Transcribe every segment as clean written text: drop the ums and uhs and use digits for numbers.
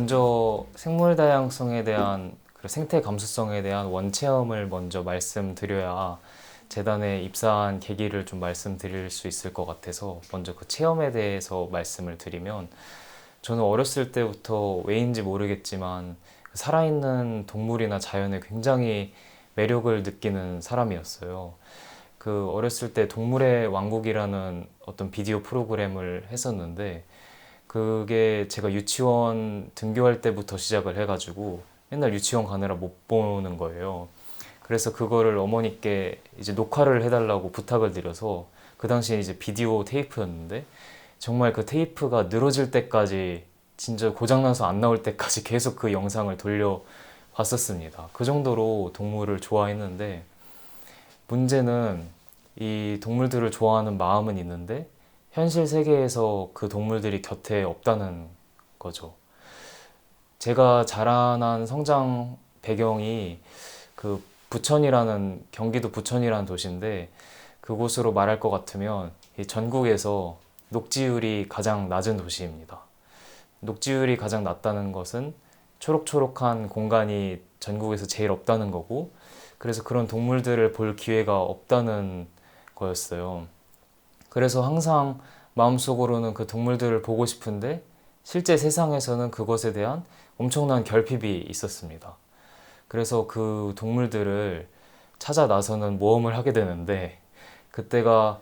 먼저 생물 다양성에 대한 생태 감수성에 대한 원체험을 먼저 말씀드려야 재단에 입사한 계기를 좀 말씀드릴 수 있을 것 같아서 먼저 그 체험에 대해서 말씀을 드리면 저는 어렸을 때부터 왜인지 모르겠지만 살아있는 동물이나 자연에 굉장히 매력을 느끼는 사람이었어요. 그 어렸을 때 동물의 왕국이라는 어떤 비디오 프로그램을 했었는데 그게 제가 유치원 등교할 때부터 시작을 해가지고 맨날 유치원 가느라 못 보는 거예요. 그래서 그거를 어머니께 이제 녹화를 해달라고 부탁을 드려서 그 당시에 이제 비디오 테이프였는데 정말 그 테이프가 늘어질 때까지 진짜 고장나서 안 나올 때까지 계속 그 영상을 돌려 봤었습니다. 그 정도로 동물을 좋아했는데 문제는 이 동물들을 좋아하는 마음은 있는데 현실 세계에서 그 동물들이 곁에 없다는 거죠. 제가 자라난 성장 배경이 그 부천이라는 경기도 부천이라는 도시인데 그곳으로 말할 것 같으면 이 전국에서 녹지율이 가장 낮은 도시입니다. 녹지율이 가장 낮다는 것은 초록초록한 공간이 전국에서 제일 없다는 거고 그래서 그런 동물들을 볼 기회가 없다는 거였어요. 그래서 항상 마음속으로는 그 동물들을 보고 싶은데 실제 세상에서는 그것에 대한 엄청난 결핍이 있었습니다. 그래서 그 동물들을 찾아 나서는 모험을 하게 되는데 그때가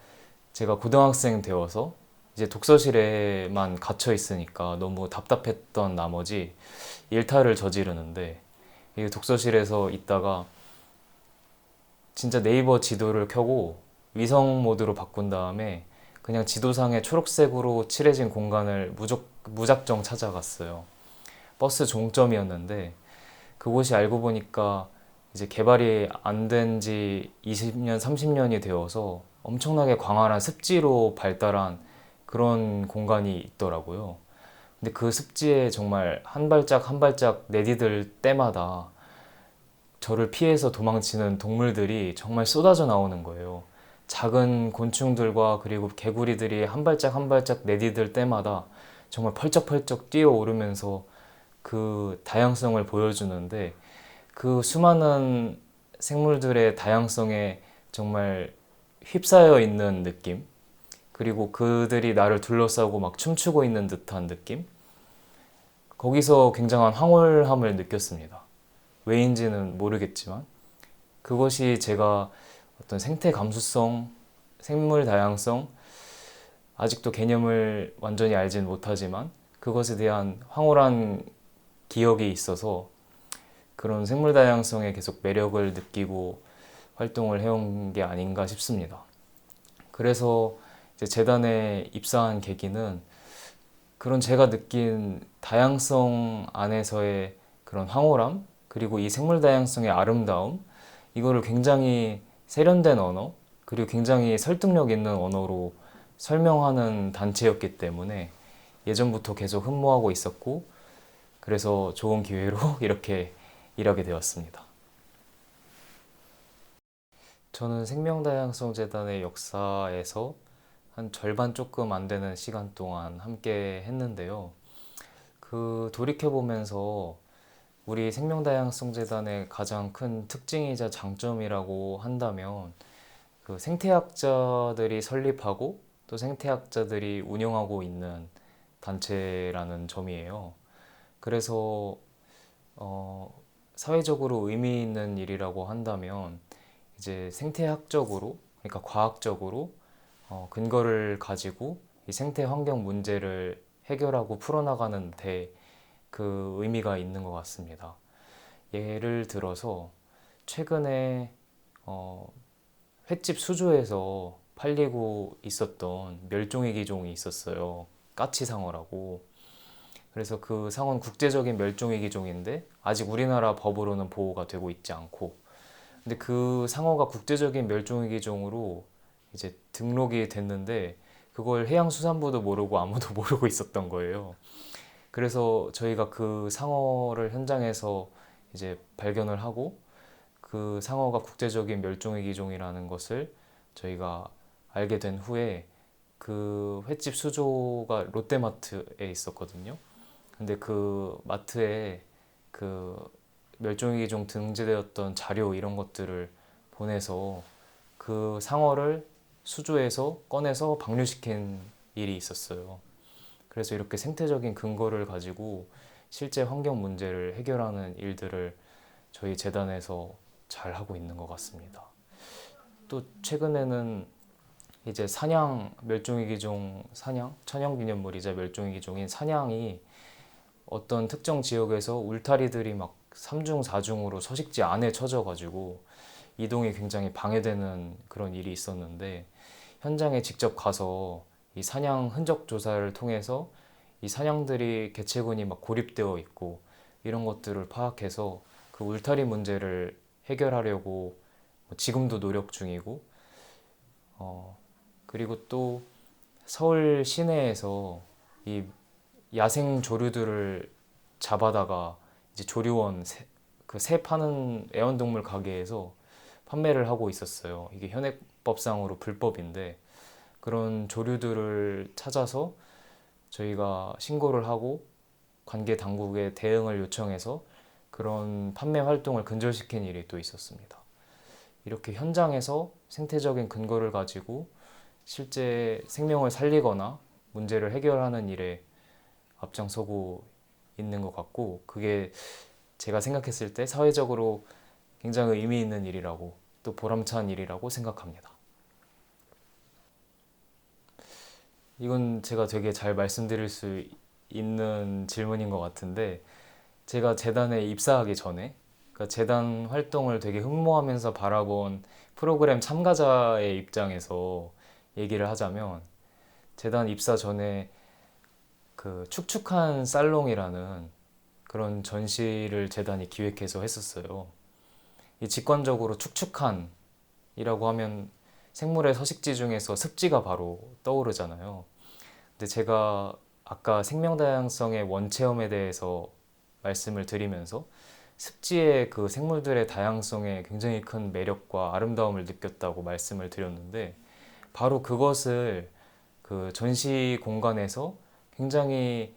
제가 고등학생 되어서 이제 독서실에만 갇혀 있으니까 너무 답답했던 나머지 일탈을 저지르는데 이 독서실에서 있다가 진짜 네이버 지도를 켜고 위성 모드로 바꾼 다음에 그냥 지도상에 초록색으로 칠해진 공간을 무작정 찾아갔어요. 버스 종점이었는데 그곳이 알고 보니까 이제 개발이 안 된 지 20년, 30년이 되어서 엄청나게 광활한 습지로 발달한 그런 공간이 있더라고요. 근데 그 습지에 정말 한 발짝 한 발짝 내디딜 때마다 저를 피해서 도망치는 동물들이 정말 쏟아져 나오는 거예요. 작은 곤충들과 그리고 개구리들이 한 발짝 한 발짝 내디딜 때마다 정말 펄쩍펄쩍 뛰어오르면서 그 다양성을 보여주는데 그 수많은 생물들의 다양성에 정말 휩싸여 있는 느낌 그리고 그들이 나를 둘러싸고 막 춤추고 있는 듯한 느낌 거기서 굉장한 황홀함을 느꼈습니다. 왜인지는 모르겠지만 그것이 제가 어떤 생태 감수성, 생물 다양성 아직도 개념을 완전히 알진 못하지만 그것에 대한 황홀한 기억이 있어서 그런 생물 다양성에 계속 매력을 느끼고 활동을 해온 게 아닌가 싶습니다. 그래서 이제 재단에 입사한 계기는 그런 제가 느낀 다양성 안에서의 그런 황홀함 그리고 이 생물 다양성의 아름다움 이거를 굉장히 세련된 언어 그리고 굉장히 설득력 있는 언어로 설명하는 단체였기 때문에 예전부터 계속 흠모하고 있었고 그래서 좋은 기회로 이렇게 일하게 되었습니다. 저는 생명다양성재단의 역사에서 한 절반 조금 안 되는 시간 동안 함께 했는데요. 그 돌이켜보면서 우리 생명다양성재단의 가장 큰 특징이자 장점이라고 한다면 그 생태학자들이 설립하고 또 생태학자들이 운영하고 있는 단체라는 점이에요. 그래서 사회적으로 의미 있는 일이라고 한다면 이제 생태학적으로 그러니까 과학적으로 근거를 가지고 이 생태 환경 문제를 해결하고 풀어나가는 데 그 의미가 있는 것 같습니다. 예를 들어서 최근에 횟집 수조에서 팔리고 있었던 멸종위기 종이 있었어요. 까치상어라고. 그래서 그 상어는 국제적인 멸종위기 종인데 아직 우리나라 법으로는 보호가 되고 있지 않고 근데 그 상어가 국제적인 멸종위기 종으로 이제 등록이 됐는데 그걸 해양수산부도 모르고 아무도 모르고 있었던 거예요. 그래서 저희가 그 상어를 현장에서 이제 발견을 하고 그 상어가 국제적인 멸종위기 종이라는 것을 저희가 알게 된 후에 그 횟집 수조가 롯데마트에 있었거든요. 근데 그 마트에 그 멸종위기종 등재되었던 자료 이런 것들을 보내서 그 상어를 수조에서 꺼내서 방류시킨 일이 있었어요. 그래서 이렇게 생태적인 근거를 가지고 실제 환경 문제를 해결하는 일들을 저희 재단에서 잘 하고 있는 것 같습니다. 또 최근에는 이제 사냥, 멸종위기종 사냥, 천연기념물이자 멸종위기종인 사냥이 어떤 특정 지역에서 울타리들이 막 3중, 4중으로 서식지 안에 쳐져가지고 이동이 굉장히 방해되는 그런 일이 있었는데 현장에 직접 가서 이 사냥 흔적 조사를 통해서 이 사냥들이 개체군이 막 고립되어 있고 이런 것들을 파악해서 그 울타리 문제를 해결하려고 지금도 노력 중이고 그리고 또 서울 시내에서 이 야생 조류들을 잡아다가 이제 조류원 그 새 파는 애완동물 가게에서 판매를 하고 있었어요. 이게 현행법상으로 불법인데 그런 조류들을 찾아서 저희가 신고를 하고 관계 당국에 대응을 요청해서 그런 판매 활동을 근절시킨 일이 또 있었습니다. 이렇게 현장에서 생태적인 근거를 가지고 실제 생명을 살리거나 문제를 해결하는 일에 앞장서고 있는 것 같고 그게 제가 생각했을 때 사회적으로 굉장히 의미 있는 일이라고 또 보람찬 일이라고 생각합니다. 이건 제가 되게 잘 말씀드릴 수 있는 질문인 것 같은데 제가 재단에 입사하기 전에 그러니까 재단 활동을 되게 흠모하면서 바라본 프로그램 참가자의 입장에서 얘기를 하자면 재단 입사 전에 그 축축한 살롱이라는 그런 전시를 재단이 기획해서 했었어요. 이 직관적으로 축축한이라고 하면 생물의 서식지 중에서 습지가 바로 떠오르잖아요. 근데 제가 아까 생명다양성의 원체험에 대해서 말씀을 드리면서 습지의 그 생물들의 다양성에 굉장히 큰 매력과 아름다움을 느꼈다고 말씀을 드렸는데 바로 그것을 그 전시 공간에서 굉장히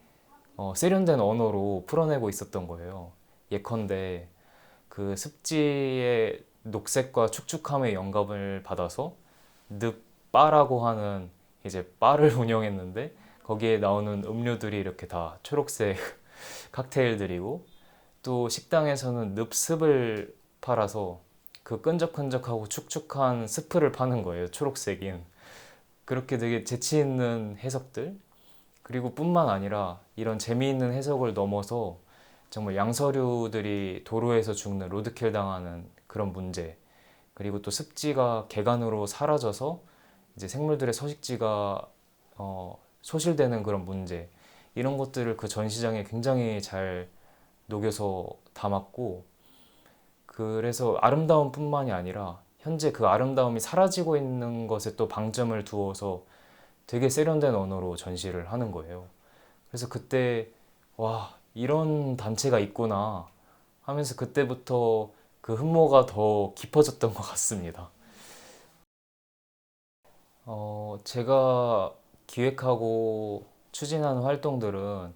세련된 언어로 풀어내고 있었던 거예요. 예컨대 그 습지의 녹색과 축축함의 영감을 받아서 늪바라고 하는 이제 바를 운영했는데 거기에 나오는 음료들이 이렇게 다 초록색 칵테일들이고 또 식당에서는 늪습을 팔아서 그 끈적끈적하고 축축한 스프를 파는 거예요. 초록색인. 그렇게 되게 재치 있는 해석들 그리고 뿐만 아니라 이런 재미있는 해석을 넘어서 정말 양서류들이 도로에서 죽는 로드킬 당하는 그런 문제 그리고 또 습지가 개간으로 사라져서 이제 생물들의 서식지가 소실되는 그런 문제 이런 것들을 그 전시장에 굉장히 잘 녹여서 담았고 그래서 아름다움뿐만이 아니라 현재 그 아름다움이 사라지고 있는 것에 또 방점을 두어서 되게 세련된 언어로 전시를 하는 거예요. 그래서 그때 와 이런 단체가 있구나 하면서 그때부터 그 흠모가 더 깊어졌던 것 같습니다. 제가 기획하고 추진하는 활동들은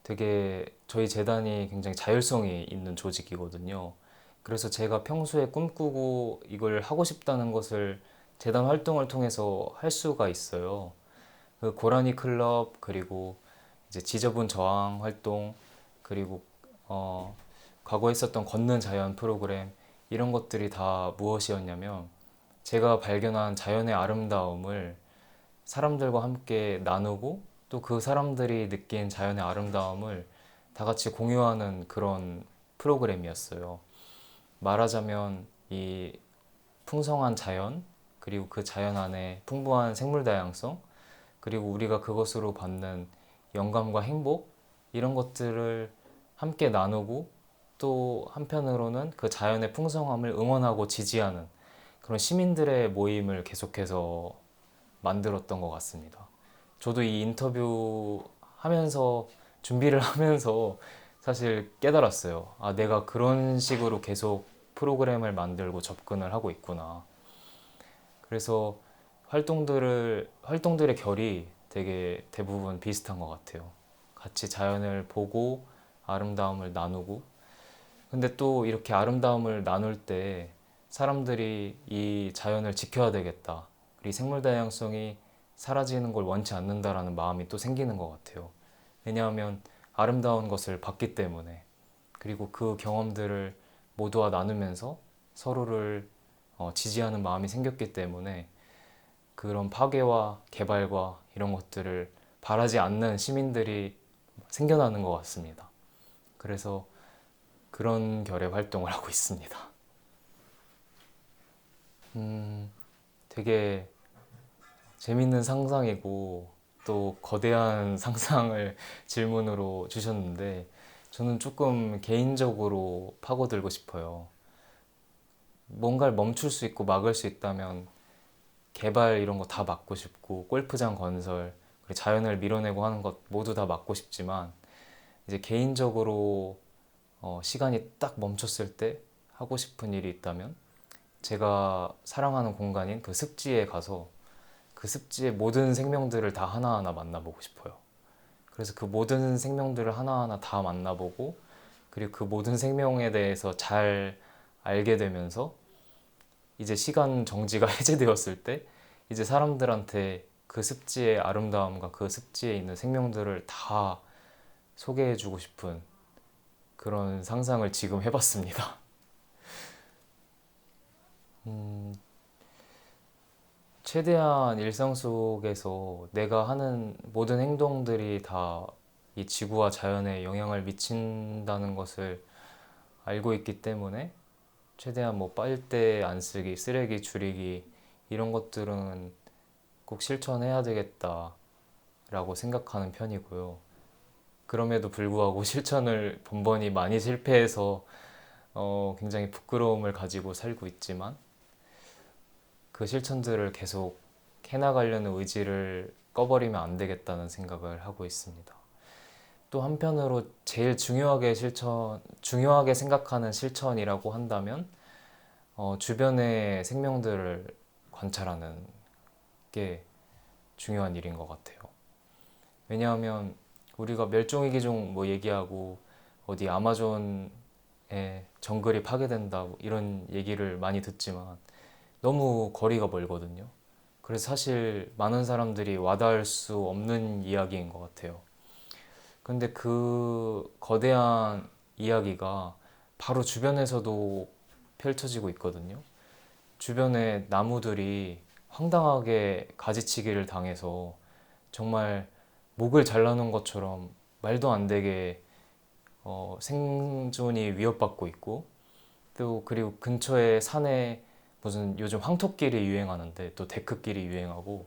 되게 저희 재단이 굉장히 자율성이 있는 조직이거든요. 그래서 제가 평소에 꿈꾸고 이걸 하고 싶다는 것을 재단 활동을 통해서 할 수가 있어요. 그 고라니 클럽 그리고 이제 지저분 저항 활동 그리고 과거에 있었던 걷는 자연 프로그램 이런 것들이 다 무엇이었냐면 제가 발견한 자연의 아름다움을 사람들과 함께 나누고 또 그 사람들이 느낀 자연의 아름다움을 다 같이 공유하는 그런 프로그램이었어요. 말하자면 이 풍성한 자연 그리고 그 자연 안에 풍부한 생물 다양성 그리고 우리가 그것으로 받는 영감과 행복 이런 것들을 함께 나누고 또 한편으로는 그 자연의 풍성함을 응원하고 지지하는 그런 시민들의 모임을 계속해서 만들었던 것 같습니다. 저도 이 인터뷰 하면서 준비를 하면서 사실 깨달았어요. 아, 내가 그런 식으로 계속 프로그램을 만들고 접근을 하고 있구나. 그래서 활동들의 결이 되게 대부분 비슷한 것 같아요. 같이 자연을 보고 아름다움을 나누고, 근데 또 이렇게 아름다움을 나눌 때 사람들이 이 자연을 지켜야 되겠다, 이 생물 다양성이 사라지는 걸 원치 않는다라는 마음이 또 생기는 것 같아요. 왜냐하면 아름다운 것을 봤기 때문에, 그리고 그 경험들을 모두와 나누면서 서로를 지지하는 마음이 생겼기 때문에 그런 파괴와 개발과 이런 것들을 바라지 않는 시민들이 생겨나는 것 같습니다. 그래서 그런 결의 활동을 하고 있습니다. 되게 재밌는 상상이고 또 거대한 상상을 질문으로 주셨는데, 저는 조금 개인적으로 파고들고 싶어요. 뭔가를 멈출 수 있고 막을 수 있다면 개발 이런 거 다 막고 싶고, 골프장 건설, 그리고 자연을 밀어내고 하는 것 모두 다 막고 싶지만, 이제 개인적으로 시간이 딱 멈췄을 때 하고 싶은 일이 있다면, 제가 사랑하는 공간인 그 습지에 가서 그 습지의 모든 생명들을 다 하나하나 만나보고 싶어요. 그래서 그 모든 생명들을 하나하나 다 만나보고, 그리고 그 모든 생명에 대해서 잘 알게 되면서 이제 시간 정지가 해제되었을 때 이제 사람들한테 그 습지의 아름다움과 그 습지에 있는 생명들을 다 소개해주고 싶은 그런 상상을 지금 해봤습니다. 최대한 일상 속에서 내가 하는 모든 행동들이 다 이 지구와 자연에 영향을 미친다는 것을 알고 있기 때문에, 최대한 뭐 빨대 안 쓰기, 쓰레기 줄이기 이런 것들은 꼭 실천해야 되겠다라고 생각하는 편이고요. 그럼에도 불구하고 실천을 번번이 많이 실패해서 굉장히 부끄러움을 가지고 살고 있지만, 그 실천들을 계속 해나가려는 의지를 꺼버리면 안 되겠다는 생각을 하고 있습니다. 또 한편으로 제일 중요하게 생각하는 실천이라고 한다면 주변의 생명들을 관찰하는 게 중요한 일인 것 같아요. 왜냐하면 우리가 멸종위기종 뭐 얘기하고 어디 아마존의 정글이 파괴된다 뭐 이런 얘기를 많이 듣지만 너무 거리가 멀거든요. 그래서 사실 많은 사람들이 와닿을 수 없는 이야기인 것 같아요. 근데 그 거대한 이야기가 바로 주변에서도 펼쳐지고 있거든요. 주변에 나무들이 황당하게 가지치기를 당해서 정말 목을 잘라놓은 것처럼 말도 안 되게 생존이 위협받고 있고, 또 그리고 근처에 산에 무슨 요즘 황토길이 유행하는데 또 데크길이 유행하고,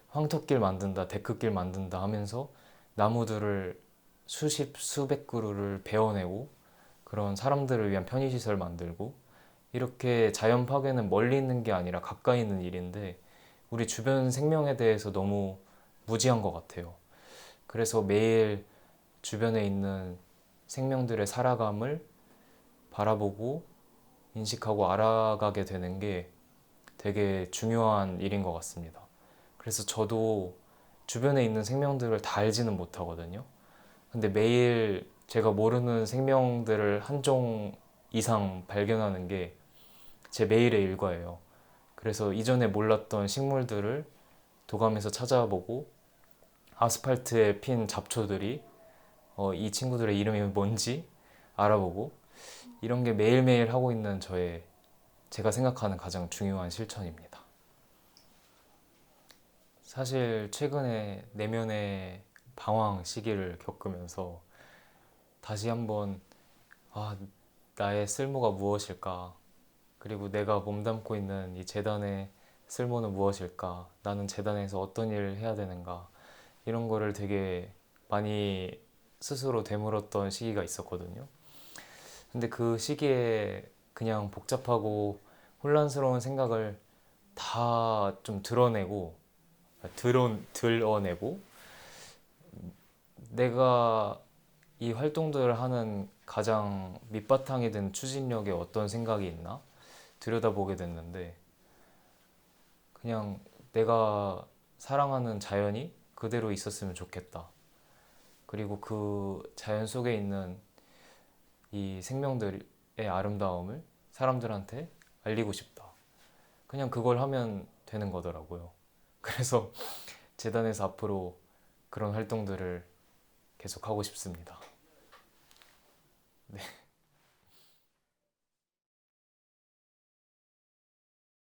황토길 만든다 데크길 만든다 하면서 나무들을 수백 그루를 베어내고 그런 사람들을 위한 편의시설 만들고, 이렇게 자연 파괴는 멀리 있는 게 아니라 가까이 있는 일인데 우리 주변 생명에 대해서 너무 무지한 것 같아요. 그래서 매일 주변에 있는 생명들의 살아감을 바라보고 인식하고 알아가게 되는 게 되게 중요한 일인 것 같습니다. 그래서 저도 주변에 있는 생명들을 다 알지는 못하거든요. 근데 매일 제가 모르는 생명들을 한 종 이상 발견하는 게 제 매일의 일과예요. 그래서 이전에 몰랐던 식물들을 도감에서 찾아보고, 아스팔트에 핀 잡초들이 이 친구들의 이름이 뭔지 알아보고, 이런 게 매일매일 하고 있는 제가 생각하는 가장 중요한 실천입니다. 사실 최근에 내면의 방황 시기를 겪으면서 다시 한번 나의 쓸모가 무엇일까? 그리고 내가 몸담고 있는 이 재단의 쓸모는 무엇일까? 나는 재단에서 어떤 일을 해야 되는가? 이런 거를 되게 많이 스스로 되물었던 시기가 있었거든요. 근데 그 시기에 그냥 복잡하고 혼란스러운 생각을 다 좀 드러내고, 내가 이 활동들을 하는 가장 밑바탕이 된 추진력에 어떤 생각이 있나 들여다보게 됐는데, 그냥 내가 사랑하는 자연이 그대로 있었으면 좋겠다. 그리고 그 자연 속에 있는 이 생명들의 아름다움을 사람들한테 알리고 싶다. 그냥 그걸 하면 되는 거더라고요. 그래서 재단에서 앞으로 그런 활동들을 계속 하고 싶습니다. 네.